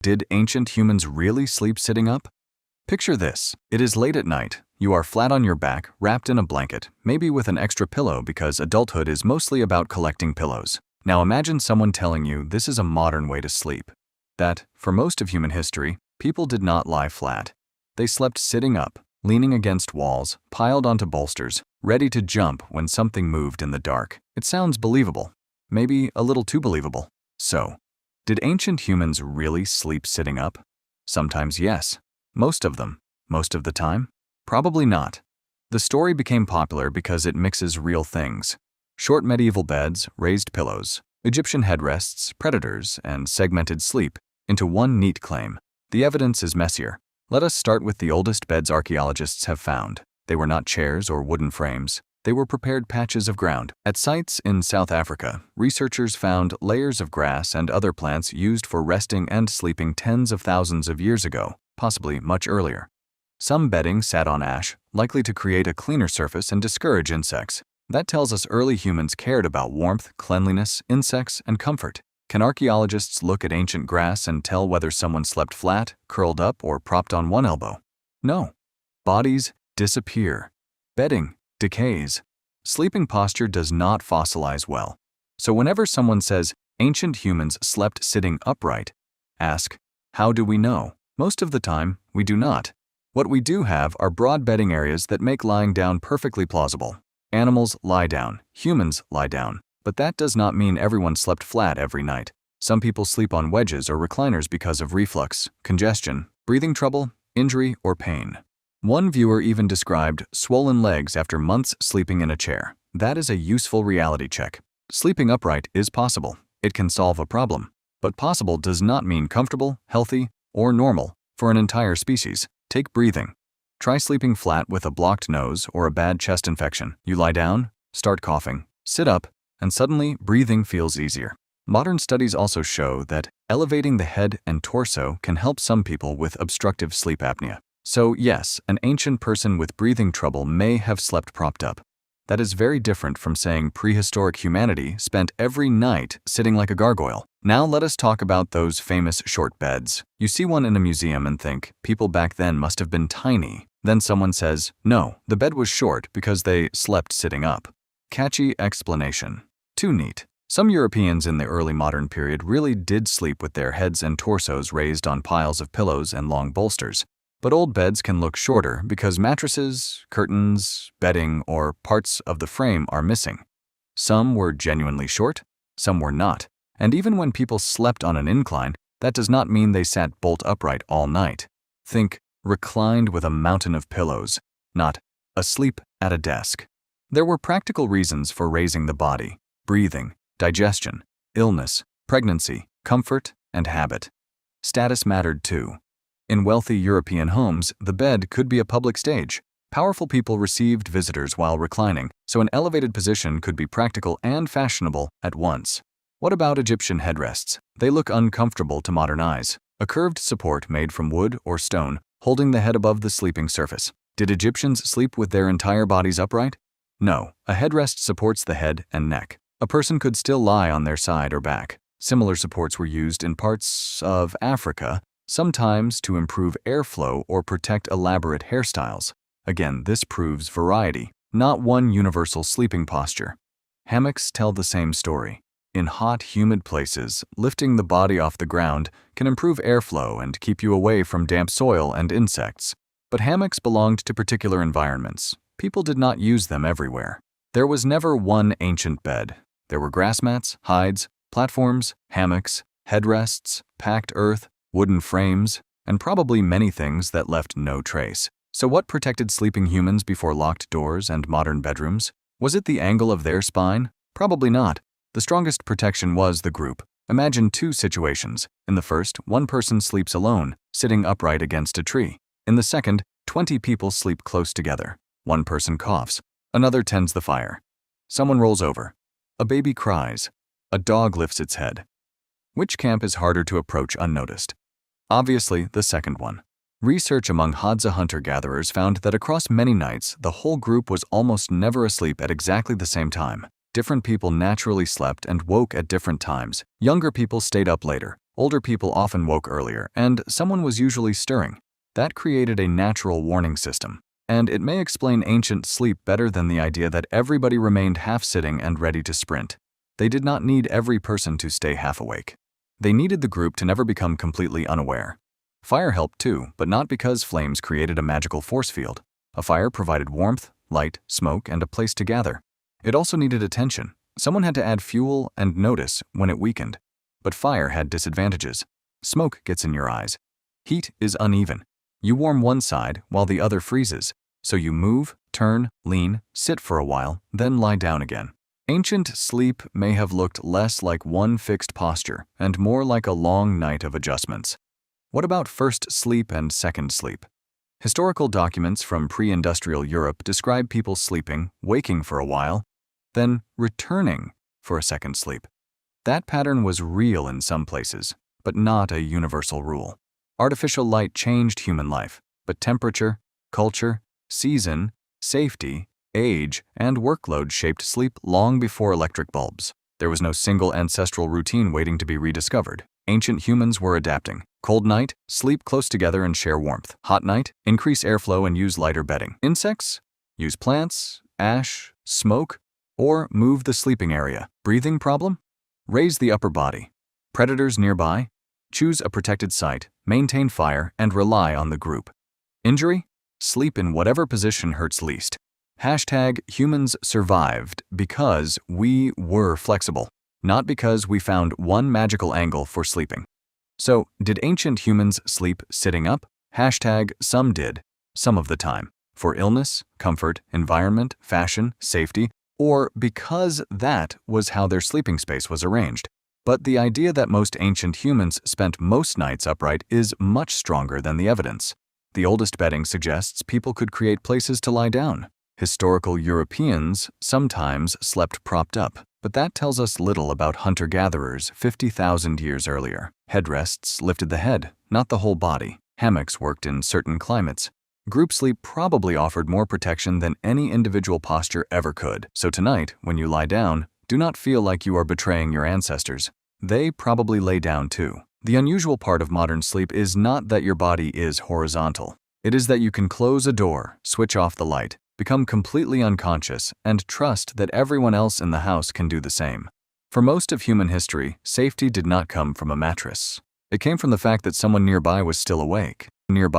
Did ancient humans really sleep sitting up? Picture this. It is late at night. You are flat on your back, wrapped in a blanket, maybe with an extra pillow because adulthood is mostly about collecting pillows. Now imagine someone telling you this is a modern way to sleep. That, for most of human history, people did not lie flat. They slept sitting up, leaning against walls, piled onto bolsters, ready to jump when something moved in the dark. It sounds believable. Maybe a little too believable. So, did ancient humans really sleep sitting up? Sometimes yes. Most of them. Most of the time? Probably not. The story became popular because it mixes real things. Short medieval beds, raised pillows, Egyptian headrests, predators, and segmented sleep into one neat claim. The evidence is messier. Let us start with the oldest beds archaeologists have found. They were not chairs or wooden frames. They were prepared patches of ground. At sites in South Africa, researchers found layers of grass and other plants used for resting and sleeping tens of thousands of years ago, possibly much earlier. Some bedding sat on ash, likely to create a cleaner surface and discourage insects. That tells us early humans cared about warmth, cleanliness, insects, and comfort. Can archaeologists look at ancient grass and tell whether someone slept flat, curled up, or propped on one elbow? No. Bodies disappear. Bedding decays. Sleeping posture does not fossilize well. So whenever someone says ancient humans slept sitting upright, ask, how do we know? Most of the time, we do not. What we do have are broad bedding areas that make lying down perfectly plausible. Animals lie down, humans lie down, but that does not mean everyone slept flat every night. Some people sleep on wedges or recliners because of reflux, congestion, breathing trouble, injury, or pain. One viewer even described swollen legs after months sleeping in a chair. That is a useful reality check. Sleeping upright is possible. It can solve a problem. But possible does not mean comfortable, healthy, or normal for an entire species. Take breathing. Try sleeping flat with a blocked nose or a bad chest infection. You lie down, start coughing, sit up, and suddenly breathing feels easier. Modern studies also show that elevating the head and torso can help some people with obstructive sleep apnea. So yes, an ancient person with breathing trouble may have slept propped up. That is very different from saying prehistoric humanity spent every night sitting like a gargoyle. Now let us talk about those famous short beds. You see one in a museum and think, people back then must have been tiny. Then someone says, no, the bed was short because they slept sitting up. Catchy explanation. Too neat. Some Europeans in the early modern period really did sleep with their heads and torsos raised on piles of pillows and long bolsters. But old beds can look shorter because mattresses, curtains, bedding, or parts of the frame are missing. Some were genuinely short, some were not. And even when people slept on an incline, that does not mean they sat bolt upright all night. Think reclined with a mountain of pillows, not asleep at a desk. There were practical reasons for raising the body: breathing, digestion, illness, pregnancy, comfort, and habit. Status mattered too. In wealthy European homes, the bed could be a public stage. Powerful people received visitors while reclining, so an elevated position could be practical and fashionable at once. What about Egyptian headrests? They look uncomfortable to modern eyes. A curved support made from wood or stone, holding the head above the sleeping surface. Did Egyptians sleep with their entire bodies upright? No, a headrest supports the head and neck. A person could still lie on their side or back. Similar supports were used in parts of Africa, sometimes to improve airflow or protect elaborate hairstyles. Again, this proves variety, not one universal sleeping posture. Hammocks tell the same story. In hot, humid places, lifting the body off the ground can improve airflow and keep you away from damp soil and insects. But hammocks belonged to particular environments. People did not use them everywhere. There was never one ancient bed. There were grass mats, hides, platforms, hammocks, headrests, packed earth, wooden frames, and probably many things that left no trace. So what protected sleeping humans before locked doors and modern bedrooms? Was it the angle of their spine? Probably not. The strongest protection was the group. Imagine two situations. In the first, one person sleeps alone, sitting upright against a tree. In the second, 20 people sleep close together. One person coughs. Another tends the fire. Someone rolls over. A baby cries. A dog lifts its head. Which camp is harder to approach unnoticed? Obviously, the second one. Research among Hadza hunter-gatherers found that across many nights, the whole group was almost never asleep at exactly the same time. Different people naturally slept and woke at different times. Younger people stayed up later. Older people often woke earlier, and someone was usually stirring. That created a natural warning system. And it may explain ancient sleep better than the idea that everybody remained half-sitting and ready to sprint. They did not need every person to stay half awake. They needed the group to never become completely unaware. Fire helped too, but not because flames created a magical force field. A fire provided warmth, light, smoke, and a place to gather. It also needed attention. Someone had to add fuel and notice when it weakened. But fire had disadvantages. Smoke gets in your eyes. Heat is uneven. You warm one side while the other freezes. So you move, turn, lean, sit for a while, then lie down again. Ancient sleep may have looked less like one fixed posture and more like a long night of adjustments. What about first sleep and second sleep? Historical documents from pre-industrial Europe describe people sleeping, waking for a while, then returning for a second sleep. That pattern was real in some places, but not a universal rule. Artificial light changed human life, but temperature, culture, season, safety, age, and workload shaped sleep long before electric bulbs. There was no single ancestral routine waiting to be rediscovered. Ancient humans were adapting. Cold night, sleep close together and share warmth. Hot night, increase airflow and use lighter bedding. Insects, use plants, ash, smoke, or move the sleeping area. Breathing problem? Raise the upper body. Predators nearby? Choose a protected site, maintain fire, and rely on the group. Injury? Sleep in whatever position hurts least. #humans survived because we were flexible, not because we found one magical angle for sleeping. So, did ancient humans sleep sitting up? #some did, some of the time, for illness, comfort, environment, fashion, safety, or because that was how their sleeping space was arranged. But the idea that most ancient humans spent most nights upright is much stronger than the evidence. The oldest bedding suggests people could create places to lie down. Historical Europeans sometimes slept propped up, but that tells us little about hunter-gatherers 50,000 years earlier. Headrests lifted the head, not the whole body. Hammocks worked in certain climates. Group sleep probably offered more protection than any individual posture ever could. So tonight, when you lie down, do not feel like you are betraying your ancestors. They probably lay down too. The unusual part of modern sleep is not that your body is horizontal. It is that you can close a door, switch off the light, become completely unconscious, and trust that everyone else in the house can do the same. For most of human history, safety did not come from a mattress. It came from the fact that someone nearby was still awake. Nearby